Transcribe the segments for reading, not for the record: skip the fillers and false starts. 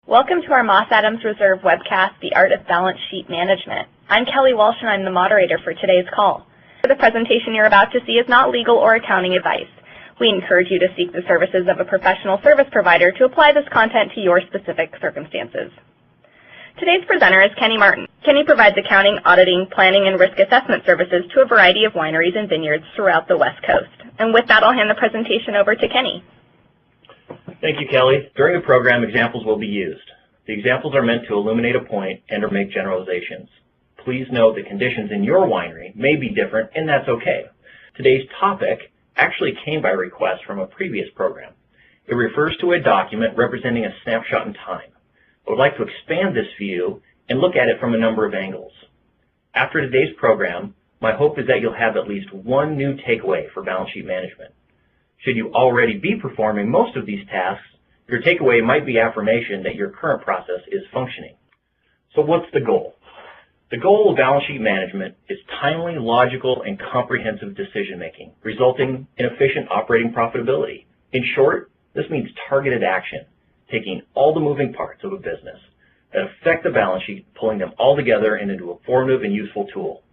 Welcome to our Moss Adams Reserve webcast, The Art of Balance Sheet Management. I'm Kelly Walsh and I'm the moderator for today's call. The presentation you're about to see is not legal or accounting advice. We encourage you to seek the services of a professional service provider to apply this content to your specific circumstances. Today's presenter is Kenny Martin. Kenny provides accounting, auditing, planning, and risk assessment services to a variety of wineries and vineyards throughout the West Coast. And with that, I'll hand the presentation over to Kenny. Thank you, Kelly. During the program, examples will be used. The examples are meant to illuminate a point and or make generalizations. Please note that conditions in your winery may be different, and that's okay. Today's topic actually came by request from a previous program. It refers to a document representing a snapshot in time. I would like to expand this view and look at it from a number of angles. After today's program, my hope is that you'll have at least one new takeaway for balance sheet management. Should you already be performing most of these tasks, your takeaway might be affirmation that your current process is functioning. So what's the goal? The goal of balance sheet management is timely, logical, and comprehensive decision-making, resulting in efficient operating profitability. In short, this means targeted action, taking all the moving parts of a business that affect the balance sheet, pulling them all together and into a formative and useful tool.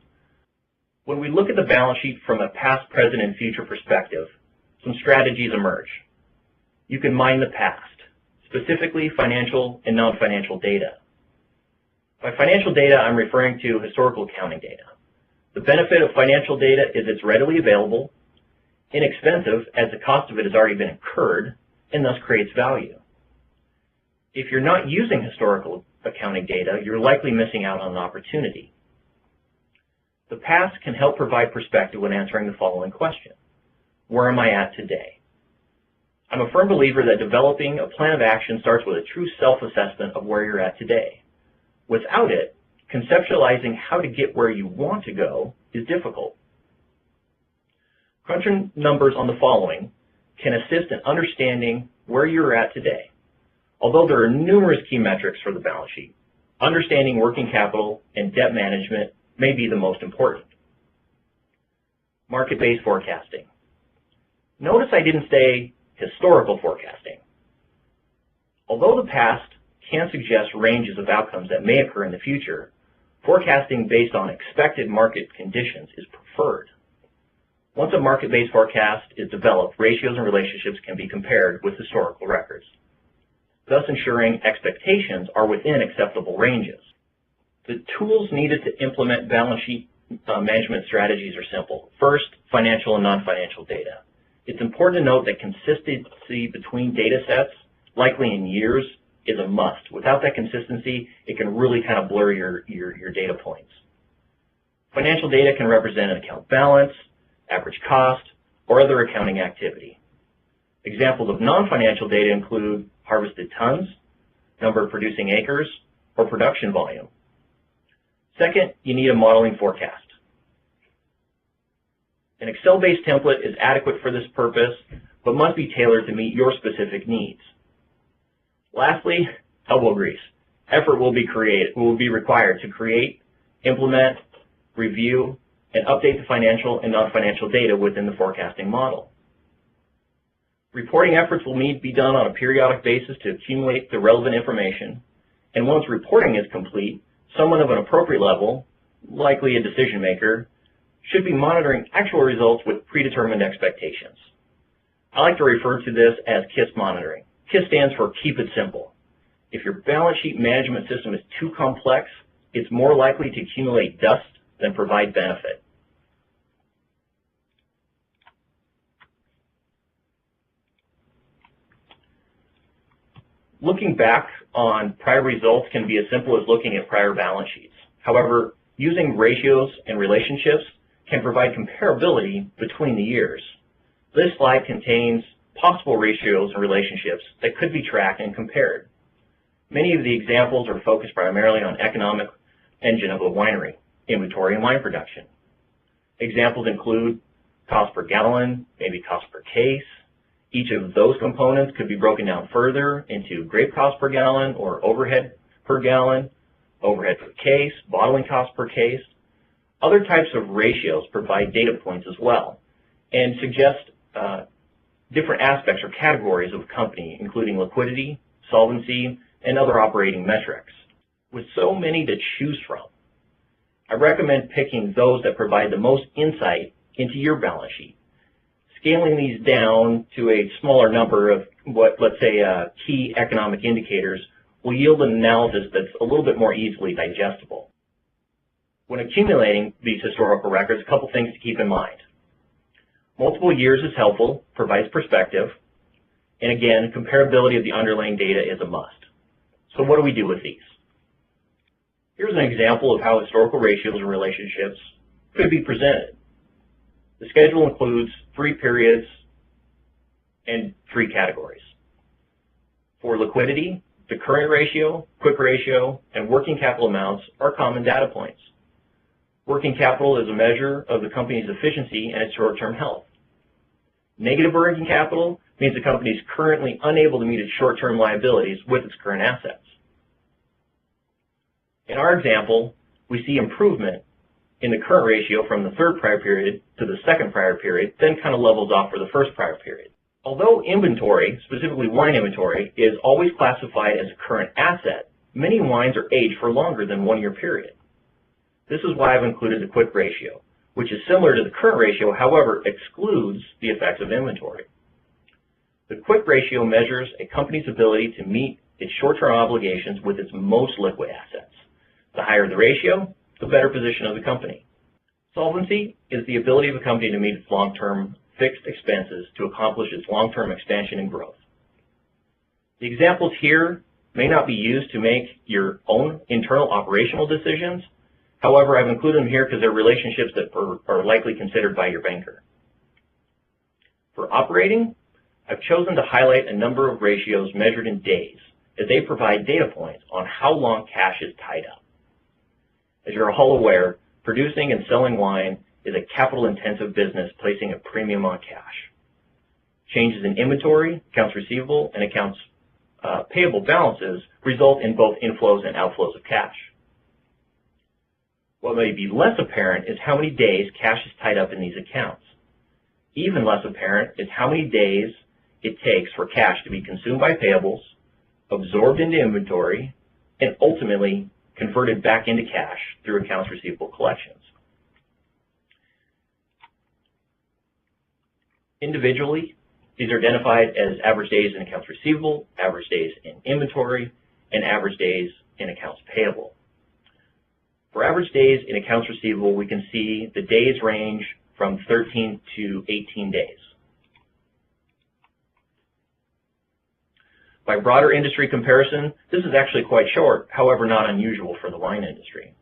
When we look at the balance sheet from a past, present, and future perspective, some strategies emerge. You can mine the past, specifically financial and non-financial data. By financial data, I'm referring to historical accounting data. The benefit of financial data is it's readily available, inexpensive as the cost of it has already been incurred, and thus creates value. If you're not using historical accounting data, you're likely missing out on an opportunity. The past can help provide perspective when answering the following question. Where am I at today? I'm a firm believer that developing a plan of action starts with a true self-assessment of where you're at today. Without it, conceptualizing how to get where you want to go is difficult. Crunching numbers on the following can assist in understanding where you're at today. Although there are numerous key metrics for the balance sheet, understanding working capital and debt management may be the most important. Market-based forecasting. Notice I didn't say historical forecasting. Although the past can suggest ranges of outcomes that may occur in the future, forecasting based on expected market conditions is preferred. Once a market-based forecast is developed, ratios and relationships can be compared with historical records, thus ensuring expectations are within acceptable ranges. The tools needed to implement balance sheet management strategies are simple. First, financial and non-financial data. It's important to note that consistency between data sets, likely in years, is a must. Without that consistency, it can really kind of blur your data points. Financial data can represent an account balance, average cost, or other accounting activity. Examples of non-financial data include harvested tons, number of producing acres, or production volume. Second, you need a modeling forecast. An Excel-based template is adequate for this purpose, but must be tailored to meet your specific needs. Lastly, elbow grease. Effort will be required to create, implement, review, and update the financial and non-financial data within the forecasting model. Reporting efforts will need to be done on a periodic basis to accumulate the relevant information, and once reporting is complete, someone of an appropriate level, likely a decision maker, should be monitoring actual results with predetermined expectations. I like to refer to this as KISS monitoring. KISS stands for Keep It Simple. If your balance sheet management system is too complex, it's more likely to accumulate dust than provide benefit. Looking back on prior results can be as simple as looking at prior balance sheets. However, using ratios and relationships can provide comparability between the years. This slide contains possible ratios and relationships that could be tracked and compared. Many of the examples are focused primarily on economic engine of a winery, inventory and wine production. Examples include cost per gallon, maybe cost per case. Each of those components could be broken down further into grape cost per gallon or overhead per gallon, overhead per case, bottling cost per case. Other types of ratios provide data points as well and suggest different aspects or categories of a company, including liquidity, solvency, and other operating metrics. With so many to choose from, I recommend picking those that provide the most insight into your balance sheet. Scaling these down to a smaller number of let's say, key economic indicators will yield an analysis that's a little bit more easily digestible. When accumulating these historical records, a couple things to keep in mind. Multiple years is helpful, provides perspective, and again, comparability of the underlying data is a must. So what do we do with these? Here's an example of how historical ratios and relationships could be presented. The schedule includes 3 periods and 3 categories. For liquidity, the current ratio, quick ratio, and working capital amounts are common data points. Working capital is a measure of the company's efficiency and its short-term health. Negative working capital means the company is currently unable to meet its short-term liabilities with its current assets. In our example, we see improvement in the current ratio from the 3rd prior period to the 2nd prior period, then kind of levels off for the 1st prior period. Although inventory, specifically wine inventory, is always classified as a current asset, many wines are aged for longer than 1-year period. This is why I've included the quick ratio, which is similar to the current ratio, however, excludes the effects of inventory. The quick ratio measures a company's ability to meet its short-term obligations with its most liquid assets. The higher the ratio, the better position of the company. Solvency is the ability of a company to meet its long-term fixed expenses to accomplish its long-term expansion and growth. The examples here may not be used to make your own internal operational decisions. However, I've included them here because they're relationships that are likely considered by your banker. For operating, I've chosen to highlight a number of ratios measured in days, as they provide data points on how long cash is tied up. As you're all aware, producing and selling wine is a capital-intensive business, placing a premium on cash. Changes in inventory, accounts receivable, and accounts payable balances result in both inflows and outflows of cash. What may be less apparent is how many days cash is tied up in these accounts. Even less apparent is how many days it takes for cash to be consumed by payables, absorbed into inventory, and ultimately converted back into cash through accounts receivable collections. Individually, these are identified as average days in accounts receivable, average days in inventory, and average days in accounts payable. For average days in accounts receivable, we can see the days range from 13 to 18 days. By broader industry comparison, this is actually quite short, however not unusual for the wine industry.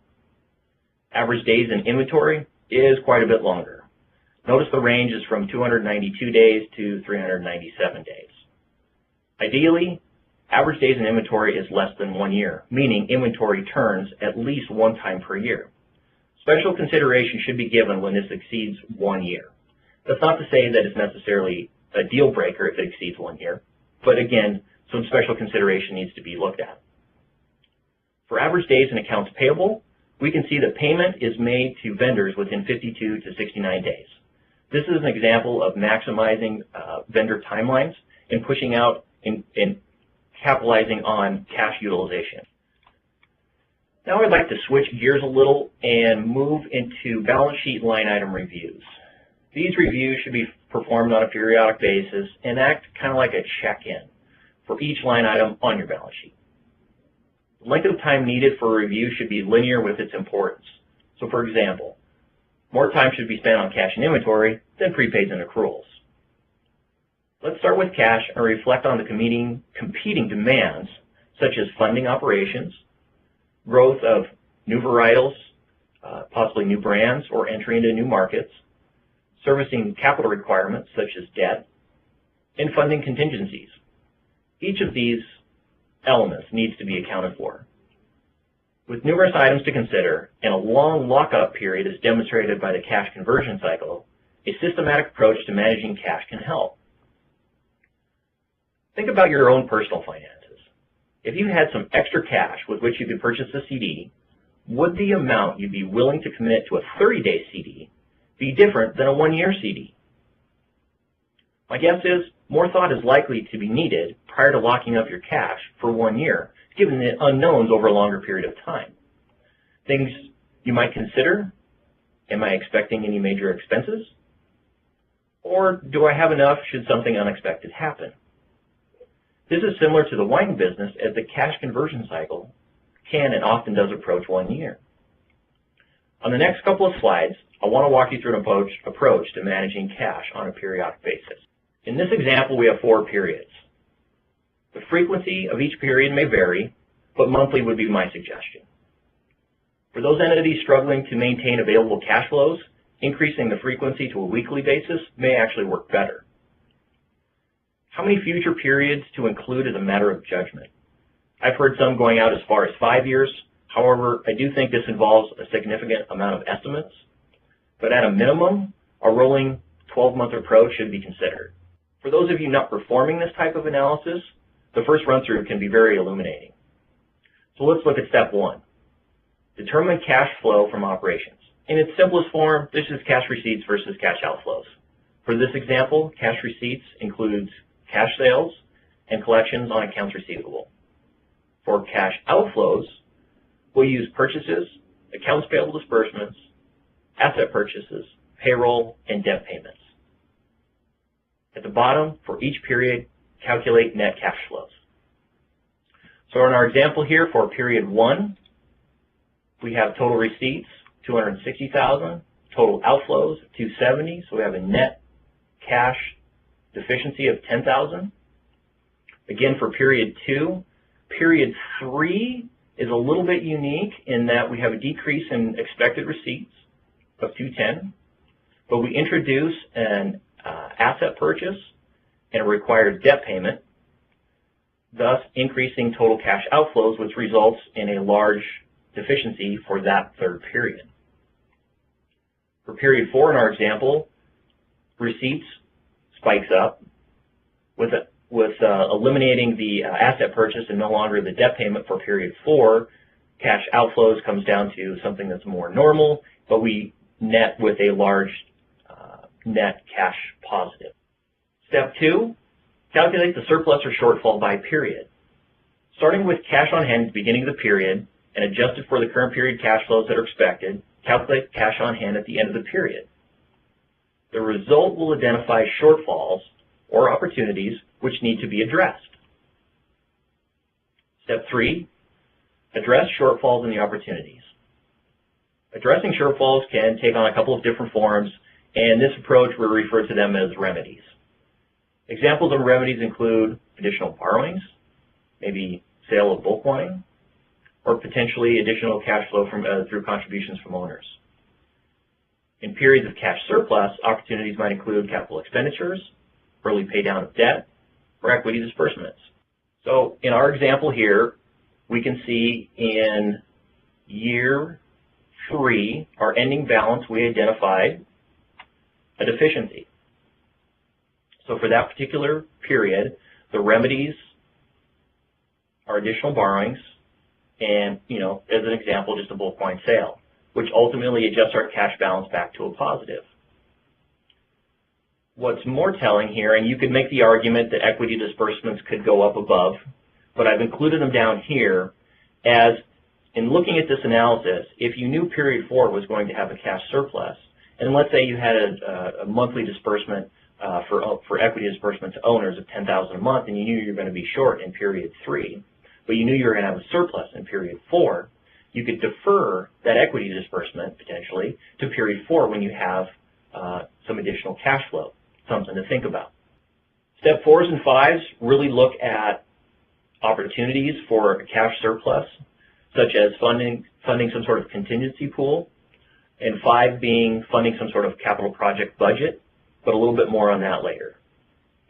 Average days in inventory is quite a bit longer. Notice the range is from 292 days to 397 days. Ideally, average days in inventory is less than 1 year, meaning inventory turns at least 1 time per year. Special consideration should be given when this exceeds 1 year. That's not to say that it's necessarily a deal breaker if it exceeds 1 year, but again, some special consideration needs to be looked at. For average days in accounts payable, we can see that payment is made to vendors within 52 to 69 days. This is an example of maximizing vendor timelines and pushing out and capitalizing on cash utilization. Now I'd like to switch gears a little and move into balance sheet line item reviews. These reviews should be performed on a periodic basis and act kind of like a check-in for each line item on your balance sheet. The length of time needed for a review should be linear with its importance. So for example, more time should be spent on cash and inventory than prepaids and accruals. Let's start with cash and reflect on the competing demands such as funding operations, growth of new varietals, possibly new brands or entry into new markets, servicing capital requirements such as debt, and funding contingencies. Each of these elements needs to be accounted for. With numerous items to consider and a long lockup period as demonstrated by the cash conversion cycle, a systematic approach to managing cash can help. Think about your own personal finances. If you had some extra cash with which you could purchase a CD, would the amount you'd be willing to commit to a 30-day CD be different than a 1-year CD? My guess is more thought is likely to be needed prior to locking up your cash for 1 year to given the unknowns over a longer period of time. Things you might consider: am I expecting any major expenses? Or do I have enough should something unexpected happen? This is similar to the wine business, as the cash conversion cycle can and often does approach 1 year. On the next couple of slides, I want to walk you through an approach to managing cash on a periodic basis. In this example, we have 4 periods. The frequency of each period may vary, but monthly would be my suggestion. For those entities struggling to maintain available cash flows, increasing the frequency to a weekly basis may actually work better. How many future periods to include is a matter of judgment. I've heard some going out as far as 5 years. However, I do think this involves a significant amount of estimates, but at a minimum, a rolling 12-month approach should be considered. For those of you not performing this type of analysis, the first run-through can be very illuminating. So let's look at step 1. Determine cash flow from operations. In its simplest form, this is cash receipts versus cash outflows. For this example, cash receipts includes cash sales and collections on accounts receivable. For cash outflows, we'll use purchases, accounts payable disbursements, asset purchases, payroll, and debt payments. At the bottom, for each period, calculate net cash flows. So in our example here for period 1, we have total receipts, $260,000, total outflows, $270,000, so we have a net cash deficiency of $10,000. Again, for period 2, period 3 is a little bit unique in that we have a decrease in expected receipts of $210,000, but we introduce an asset purchase and a required debt payment, thus increasing total cash outflows, which results in a large deficiency for that 3rd period. For period 4 in our example, receipts spikes up with eliminating the asset purchase and no longer the debt payment for period 4. Cash outflows comes down to something that's more normal, but we net with a large net cash positive. Step 2, calculate the surplus or shortfall by period. Starting with cash on hand at the beginning of the period and adjusted for the current period cash flows that are expected, calculate cash on hand at the end of the period. The result will identify shortfalls or opportunities which need to be addressed. Step 3, address shortfalls and the opportunities. Addressing shortfalls can take on a couple of different forms, and this approach we refer to them as remedies. Examples of remedies include additional borrowings, maybe sale of bulk wine, or potentially additional cash flow from through contributions from owners. In periods of cash surplus, opportunities might include capital expenditures, early pay down of debt, or equity disbursements. So in our example here, we can see in year 3, our ending balance, we identified a deficiency. So for that particular period, the remedies are additional borrowings and, as an example, just a bulk wine sale, which ultimately adjusts our cash balance back to a positive. What's more telling here, and you could make the argument that equity disbursements could go up above, but I've included them down here as, in looking at this analysis, if you knew period 4 was going to have a cash surplus, and let's say you had a monthly disbursement for equity disbursement to owners of $10,000 a month, and you knew you were going to be short in period 3, but you knew you were going to have a surplus in period 4, you could defer that equity disbursement potentially to period 4 when you have some additional cash flow, something to think about. Step 4s and 5s really look at opportunities for a cash surplus, such as funding some sort of contingency pool, and 5 being funding some sort of capital project budget, but a little bit more on that later.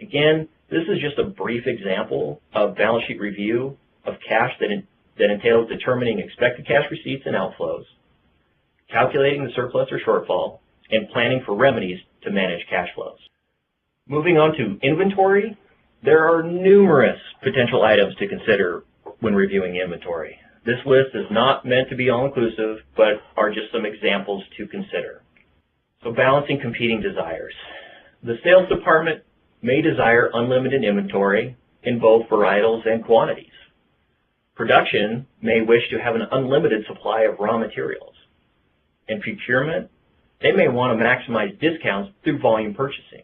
Again, this is just a brief example of balance sheet review of cash that entails determining expected cash receipts and outflows, calculating the surplus or shortfall, and planning for remedies to manage cash flows. Moving on to inventory, there are numerous potential items to consider when reviewing inventory. This list is not meant to be all-inclusive, but are just some examples to consider. So balancing competing desires. The sales department may desire unlimited inventory in both varietals and quantities. Production may wish to have an unlimited supply of raw materials. And procurement, they may want to maximize discounts through volume purchasing.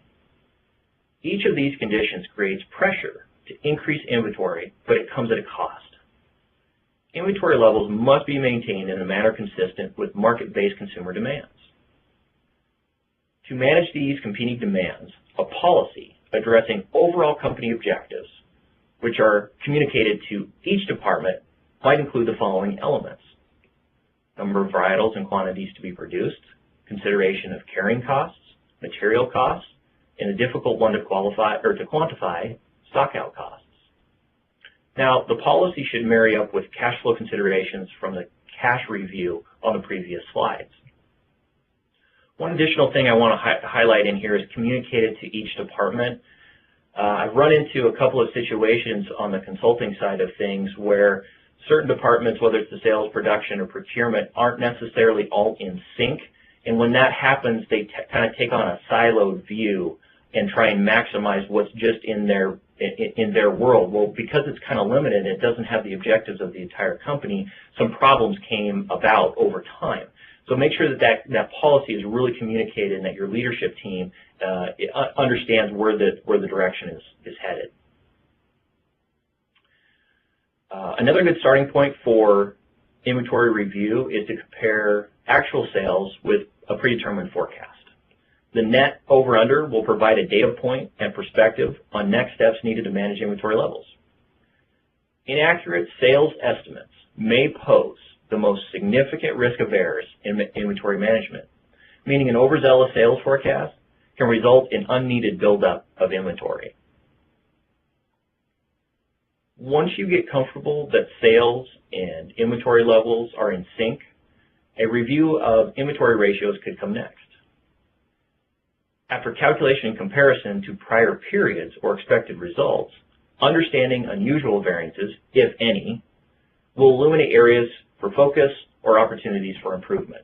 Each of these conditions creates pressure to increase inventory, but it comes at a cost. Inventory levels must be maintained in a manner consistent with market-based consumer demands. To manage these competing demands, a policy addressing overall company objectives, which are communicated to each department, might include the following elements: number of varietals and quantities to be produced, consideration of carrying costs, material costs, and a difficult one to quantify, stockout costs. Now, the policy should marry up with cash flow considerations from the cash review on the previous slides. One additional thing I want to highlight in here is communicated to each department. I've run into a couple of situations on the consulting side of things where certain departments, whether it's the sales, production, or procurement, aren't necessarily all in sync. And when that happens, they kind of take on a siloed view and try and maximize what's just in their world. Well, because it's kind of limited, it doesn't have the objectives of the entire company, some problems came about over time. So make sure that policy is really communicated and that your leadership team understands where the direction is headed. Another good starting point for inventory review is to compare actual sales with a predetermined forecast. The net over-under will provide a data point and perspective on next steps needed to manage inventory levels. Inaccurate sales estimates may pose the most significant risk of errors in inventory management, meaning an overzealous sales forecast can result in unneeded buildup of inventory. Once you get comfortable that sales and inventory levels are in sync, a review of inventory ratios could come next. After calculation and comparison to prior periods or expected results, understanding unusual variances, if any, will illuminate areas for focus or opportunities for improvement.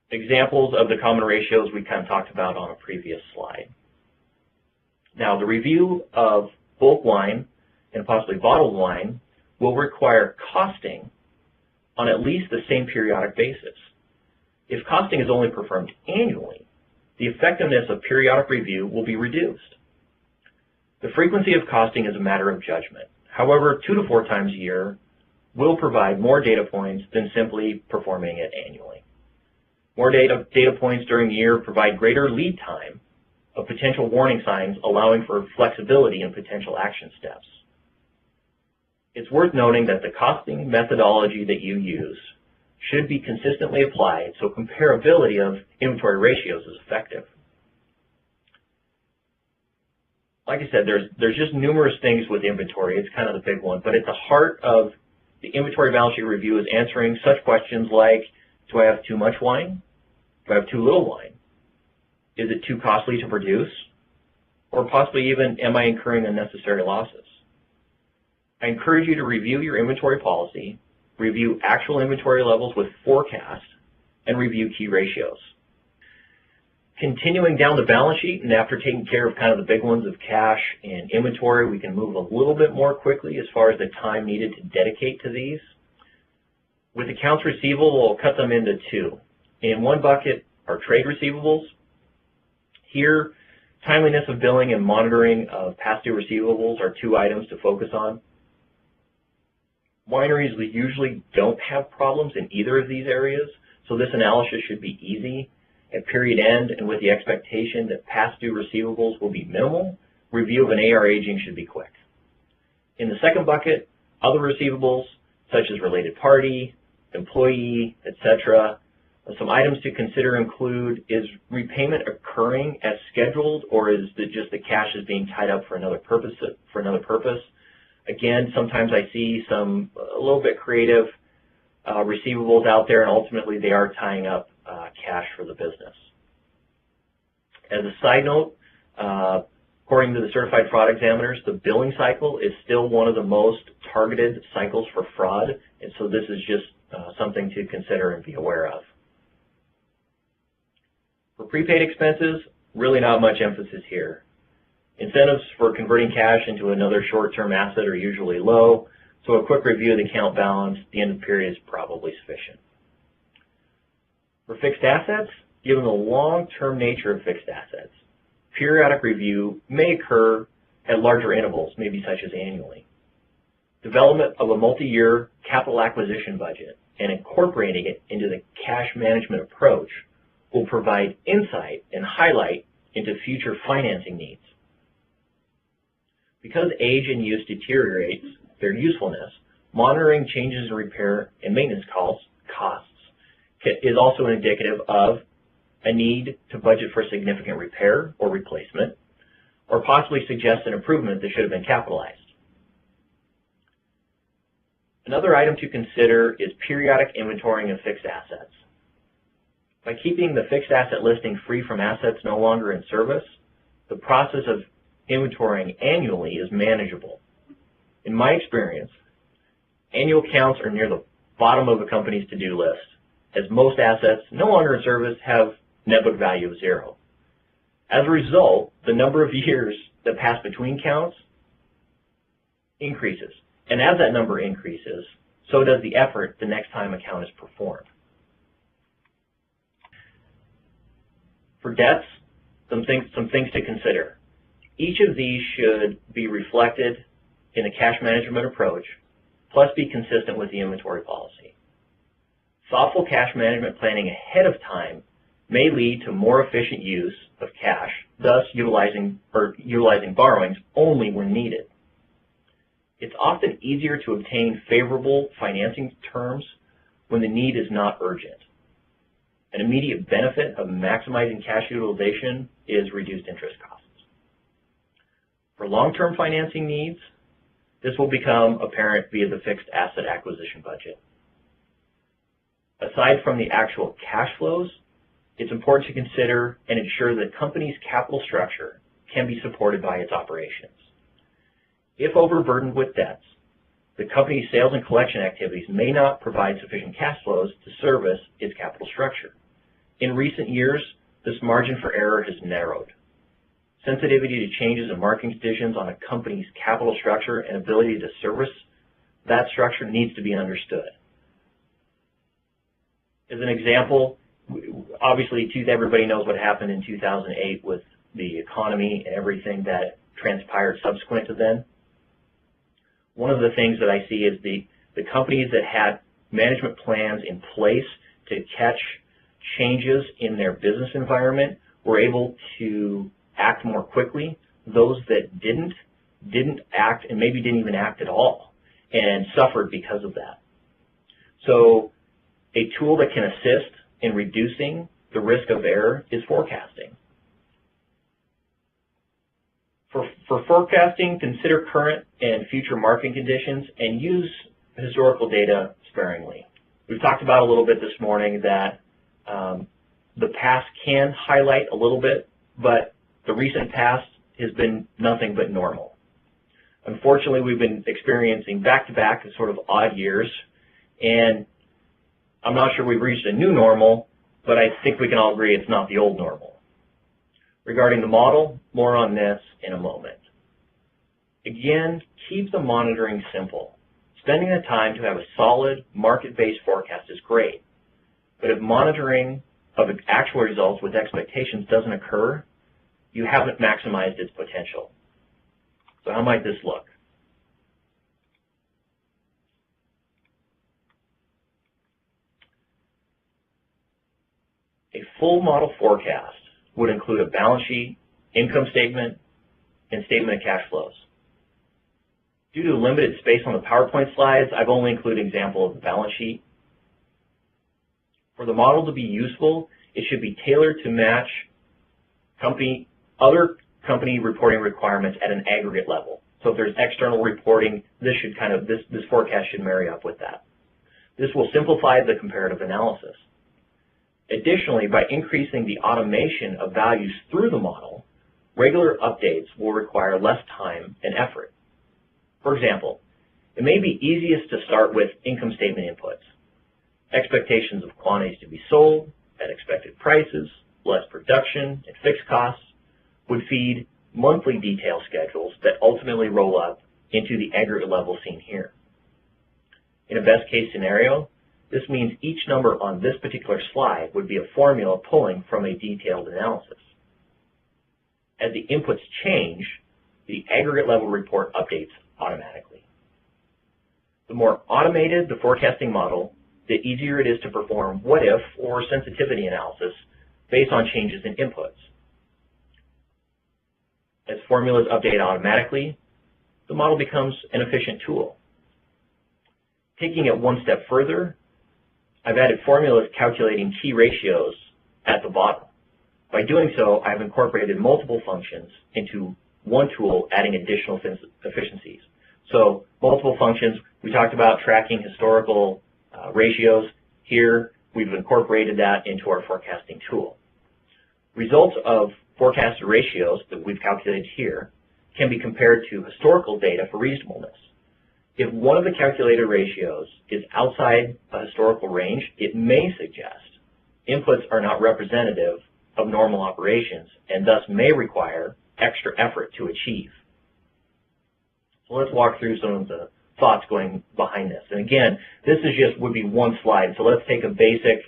Examples of the common ratios we kind of talked about on a previous slide. Now, the review of bulk wine and possibly bottled wine will require costing on at least the same periodic basis. If costing is only performed annually, the effectiveness of periodic review will be reduced. The frequency of costing is a matter of judgment. However, 2 to 4 times a year will provide more data points than simply performing it annually. More data points during the year provide greater lead time of potential warning signs, allowing for flexibility in potential action steps. It's worth noting that the costing methodology that you use should be consistently applied so comparability of inventory ratios is effective. Like I said, there's just numerous things with inventory. It's kind of the big one, but at the heart of the inventory balance sheet review is answering such questions like, do I have too much wine? Do I have too little wine? Is it too costly to produce? Or possibly even, am I incurring unnecessary losses? I encourage you to review your inventory policy, review actual inventory levels with forecast, and review key ratios. Continuing down the balance sheet, and after taking care of kind of the big ones of cash and inventory, we can move a little bit more quickly as far as the time needed to dedicate to these. With accounts receivable, we'll cut them into 2. In one bucket are trade receivables. Here, timeliness of billing and monitoring of past due receivables are 2 items to focus on. Wineries usually don't have problems in either of these areas, so this analysis should be easy. At period end, and with the expectation that past due receivables will be minimal, review of an AR aging should be quick. In the second bucket, other receivables, such as related party, employee, etc. Some items to consider include, is repayment occurring as scheduled, or is it just the cash is being tied up for another purpose? Again, sometimes I see some a little bit creative receivables out there, and ultimately they are tying up cash for the business. As a side note, according to the certified fraud examiners, the billing cycle is still one of the most targeted cycles for fraud, and so this is just something to consider and be aware of. For prepaid expenses, really not much emphasis here. Incentives for converting cash into another short-term asset are usually low, so a quick review of the account balance at the end of the period is probably sufficient. For fixed assets, given the long-term nature of fixed assets, periodic review may occur at larger intervals, maybe such as annually. Development of a multi-year capital acquisition budget and incorporating it into the cash management approach will provide insight and highlight into future financing needs. Because age and use deteriorates their usefulness, monitoring changes in repair and maintenance costs is also indicative of a need to budget for significant repair or replacement, or possibly suggest an improvement that should have been capitalized. Another item to consider is periodic inventorying of fixed assets. By keeping the fixed asset listing free from assets no longer in service, the process of inventorying annually is manageable. In my experience, annual counts are near the bottom of a company's to-do list, as most assets no longer in service have net book value of 0. As a result, the number of years that pass between counts increases. And as that number increases, so does the effort the next time a count is performed. For debts, some things to consider. Each of these should be reflected in the cash management approach, plus be consistent with the inventory policy. Thoughtful cash management planning ahead of time may lead to more efficient use of cash, thus utilizing borrowings only when needed. It's often easier to obtain favorable financing terms when the need is not urgent. An immediate benefit of maximizing cash utilization is reduced interest costs. For long-term financing needs, this will become apparent via the fixed asset acquisition budget. Aside from the actual cash flows, it's important to consider and ensure that the company's capital structure can be supported by its operations. If overburdened with debts, the company's sales and collection activities may not provide sufficient cash flows to service its capital structure. In recent years, this margin for error has narrowed. Sensitivity to changes in market conditions on a company's capital structure and ability to service that structure needs to be understood. As an example, obviously everybody knows what happened in 2008 with the economy and everything that transpired subsequent to then. One of the things that I see is the companies that had management plans in place to catch changes in their business environment were able to act more quickly. Those that didn't act, and maybe didn't even act at all, and suffered because of that. So a tool that can assist in reducing the risk of error is forecasting. For forecasting, consider current and future market conditions and use historical data sparingly. We've talked about a little bit this morning that the past can highlight a little bit, but the recent past has been nothing but normal. Unfortunately, we've been experiencing back-to-back sort of odd years, and I'm not sure we've reached a new normal, but I think we can all agree it's not the old normal. Regarding the model, more on this in a moment. Again, keep the monitoring simple. Spending the time to have a solid market-based forecast is great, but if monitoring of actual results with expectations doesn't occur, you haven't maximized its potential. So how might this look? A full model forecast would include a balance sheet, income statement, and statement of cash flows. Due to limited space on the PowerPoint slides, I've only included an example of the balance sheet. For the model to be useful, it should be tailored to match other company reporting requirements at an aggregate level. So if there's external reporting, this forecast should marry up with that. This will simplify the comparative analysis. Additionally, by increasing the automation of values through the model, regular updates will require less time and effort. For example, it may be easiest to start with income statement inputs. Expectations of quantities to be sold at expected prices, less production and fixed costs would feed monthly detail schedules that ultimately roll up into the aggregate level seen here. In a best case scenario, this means each number on this particular slide would be a formula pulling from a detailed analysis. As the inputs change, the aggregate level report updates automatically. The more automated the forecasting model, the easier it is to perform what-if or sensitivity analysis based on changes in inputs. As formulas update automatically, the model becomes an efficient tool. Taking it one step further, I've added formulas calculating key ratios at the bottom. By doing so, I've incorporated multiple functions into one tool, adding additional efficiencies. So multiple functions, we talked about tracking historical ratios. Here, we've incorporated that into our forecasting tool. Results of forecasted ratios that we've calculated here can be compared to historical data for reasonableness. If one of the calculated ratios is outside a historical range, it may suggest inputs are not representative of normal operations and thus may require extra effort to achieve. So let's walk through some of the thoughts going behind this. And again, this would be one slide. So let's take a basic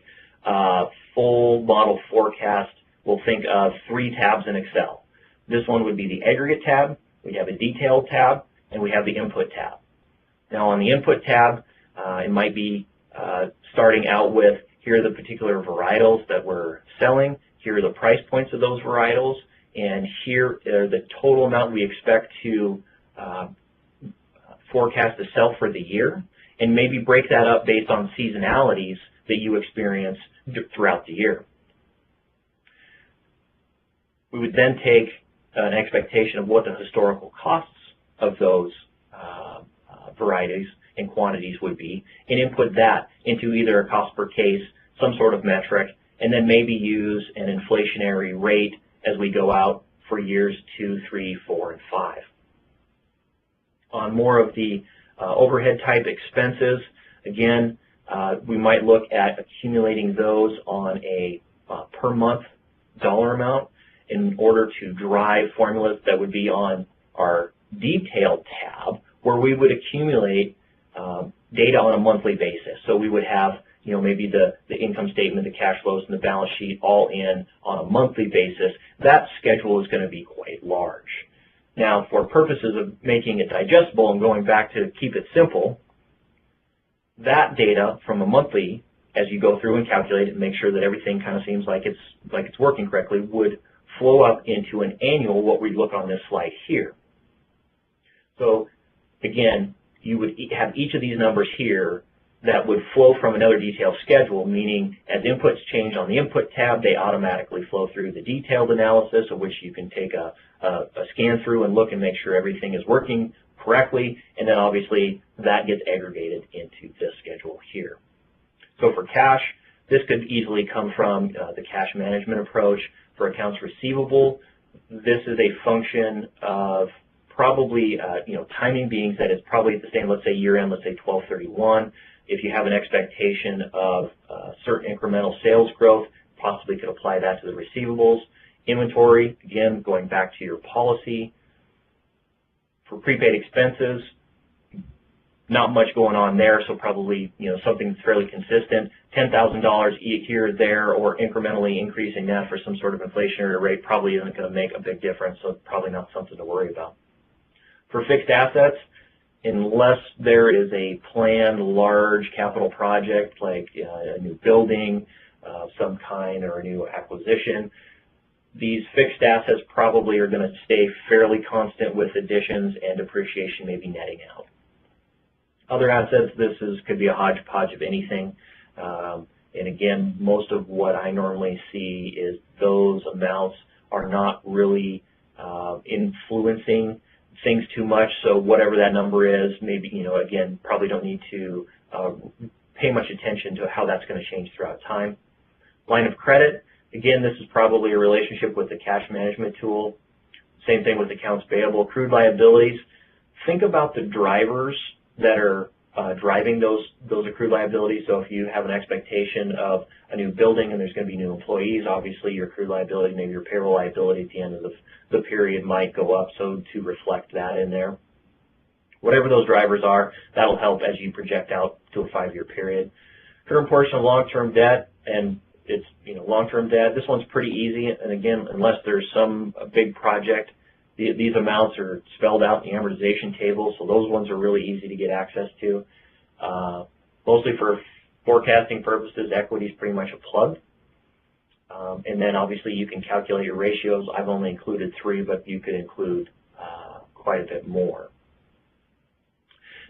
full model forecast. We'll think of 3 tabs in Excel. This one would be the aggregate tab, we have a detailed tab, and we have the input tab. Now on the input tab, it might be starting out with, here are the particular varietals that we're selling, here are the price points of those varietals, and here are the total amount we expect to forecast to sell for the year, and maybe break that up based on seasonalities that you experience throughout the year. We would then take an expectation of what the historical costs of those varieties and quantities would be, and input that into either a cost per case, some sort of metric, and then maybe use an inflationary rate as we go out for years 2, 3, 4, and 5. On more of the overhead type expenses, again, we might look at accumulating those on a per month dollar amount in order to drive formulas that would be on our detailed tab, where we would accumulate data on a monthly basis. So we would have, maybe the income statement, the cash flows, and the balance sheet all in on a monthly basis. That schedule is going to be quite large. Now, for purposes of making it digestible and going back to keep it simple, that data from a monthly, as you go through and calculate it and make sure that everything kind of seems like it's working correctly, would flow up into an annual, what we look on this slide here. So again, you would have each of these numbers here that would flow from another detailed schedule, meaning as inputs change on the input tab, they automatically flow through the detailed analysis, of which you can take a scan through and look and make sure everything is working correctly, and then obviously that gets aggregated into this schedule here. So for cash, this could easily come from the cash management approach. For accounts receivable, this is a function of probably, timing being that it's probably the same, let's say year end, let's say 12/31. If you have an expectation of certain incremental sales growth, possibly could apply that to the receivables. Inventory, again, going back to your policy. For prepaid expenses, not much going on there, so probably something that's fairly consistent. $10,000 here or there, or incrementally increasing that for some sort of inflationary rate probably isn't going to make a big difference, so probably not something to worry about. For fixed assets, unless there is a planned large capital project like a new building of some kind or a new acquisition, these fixed assets probably are going to stay fairly constant with additions and depreciation maybe netting out. Other assets, could be a hodgepodge of anything. And again, most of what I normally see is those amounts are not really influencing things too much. So whatever that number is, maybe, again, probably don't need to pay much attention to how that's going to change throughout time. Line of credit, again, this is probably a relationship with the cash management tool. Same thing with accounts payable. Accrued liabilities, think about the drivers that are driving those accrued liabilities. So if you have an expectation of a new building and there's going to be new employees, obviously your accrued liability, maybe your payroll liability at the end of the period might go up, so to reflect that in there. Whatever those drivers are, that'll help as you project out to a 5-year period. Current portion of long-term debt, and it's long-term debt. This one's pretty easy, and again, unless there's a big project, these amounts are spelled out in the amortization table, so those ones are really easy to get access to. Mostly for forecasting purposes, equity is pretty much a plug. And then obviously you can calculate your ratios. I've only included 3, but you could include quite a bit more.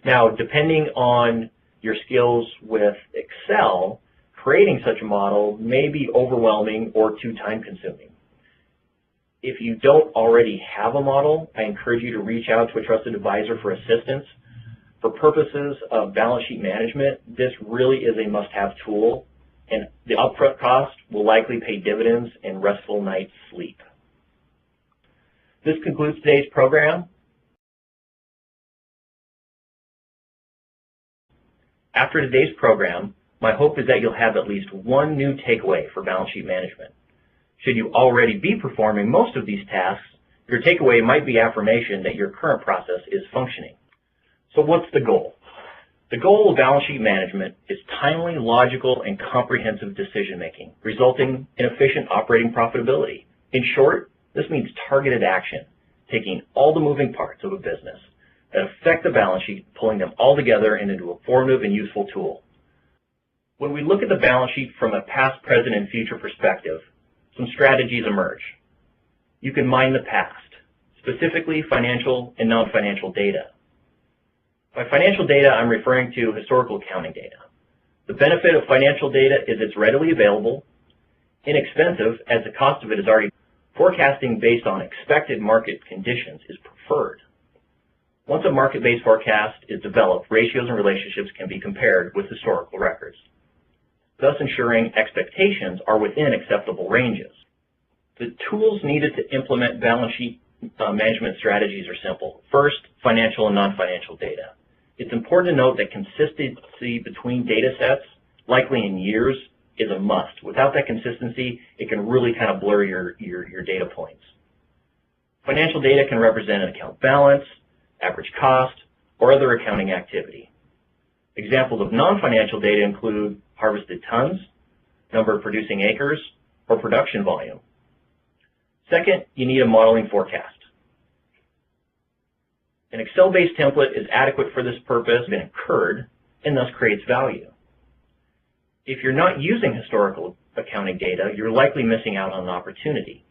Now, depending on your skills with Excel, creating such a model may be overwhelming or too time-consuming. If you don't already have a model, I encourage you to reach out to a trusted advisor for assistance. For purposes of balance sheet management, this really is a must-have tool, and the upfront cost will likely pay dividends in restful night's sleep. This concludes today's program. After today's program, my hope is that you'll have at least one new takeaway for balance sheet management. Should you already be performing most of these tasks, your takeaway might be affirmation that your current process is functioning. So what's the goal? The goal of balance sheet management is timely, logical, and comprehensive decision-making, resulting in efficient operating profitability. In short, this means targeted action, taking all the moving parts of a business that affect the balance sheet, pulling them all together into a formative and useful tool. When we look at the balance sheet from a past, present, and future perspective, some strategies emerge. You can mine the past, specifically financial and non-financial data. By financial data, I'm referring to historical accounting data. The benefit of financial data is it's readily available, inexpensive, as the cost of it is already. Forecasting based on expected market conditions is preferred. Once a market-based forecast is developed, ratios and relationships can be compared with historical records, thus ensuring expectations are within acceptable ranges. The tools needed to implement balance sheet management strategies are simple. First, financial and non-financial data. It's important to note that consistency between data sets, likely in years, is a must. Without that consistency, it can really kind of blur your data points. Financial data can represent an account balance, average cost, or other accounting activity. Examples of non-financial data include harvested tons, number of producing acres, or production volume. Second, you need a modeling forecast. An Excel-based template is adequate for this purpose and incurred, and thus creates value. If you're not using historical accounting data, you're likely missing out on an opportunity.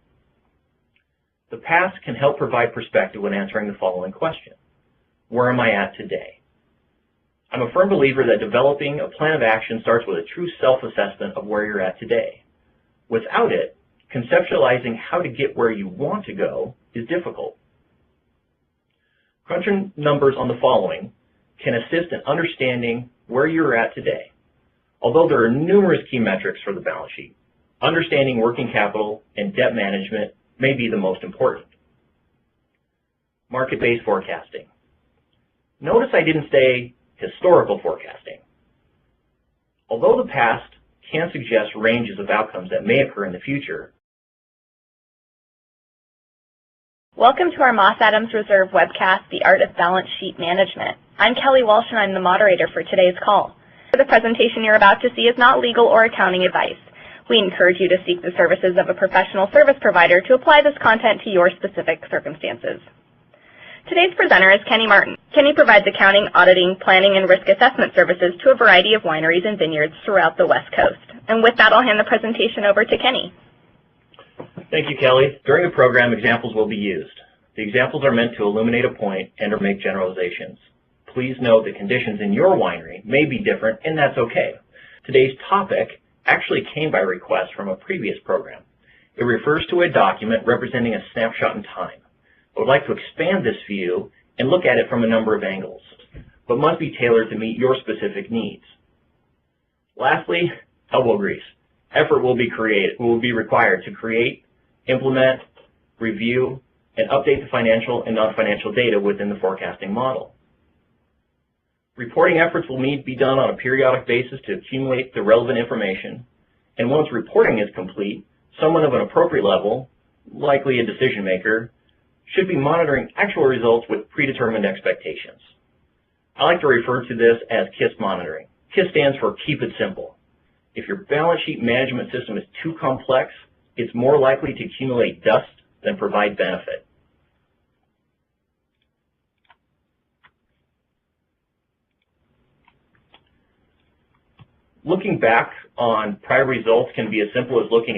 The past can help provide perspective when answering the following question: where am I at today? I'm a firm believer that developing a plan of action starts with a true self-assessment of where you're at today. Without it, conceptualizing how to get where you want to go is difficult. Crunching numbers on the following can assist in understanding where you're at today. Although there are numerous key metrics for the balance sheet, understanding working capital and debt management may be the most important. Market-based forecasting. Notice I didn't say historical forecasting. Although the past can suggest ranges of outcomes that may occur in the future. Welcome to our Moss Adams Reserve webcast, The Art of Balance Sheet Management. I'm Kelly Walsh and I'm the moderator for today's call. The presentation you're about to see is not legal or accounting advice. We encourage you to seek the services of a professional service provider to apply this content to your specific circumstances. Today's presenter is Kenny Martin. Kenny provides accounting, auditing, planning, and risk assessment services to a variety of wineries and vineyards throughout the West Coast. And with that, I'll hand the presentation over to Kenny. Thank you, Kelly. During the program, examples will be used. The examples are meant to illuminate a point and or make generalizations. Please note that conditions in your winery may be different, and that's okay. Today's topic actually came by request from a previous program. It refers to a document representing a snapshot in time. I would like to expand this view and look at it from a number of angles, but must be tailored to meet your specific needs. Lastly, elbow grease. Effort will be required to create, implement, review, and update the financial and non-financial data within the forecasting model. Reporting efforts will need to be done on a periodic basis to accumulate the relevant information, and once reporting is complete, someone of an appropriate level, likely a decision maker, should be monitoring actual results with predetermined expectations. I like to refer to this as KISS monitoring. KISS stands for Keep It Simple. If your balance sheet management system is too complex, it's more likely to accumulate dust than provide benefit. Looking back on prior results can be as simple as looking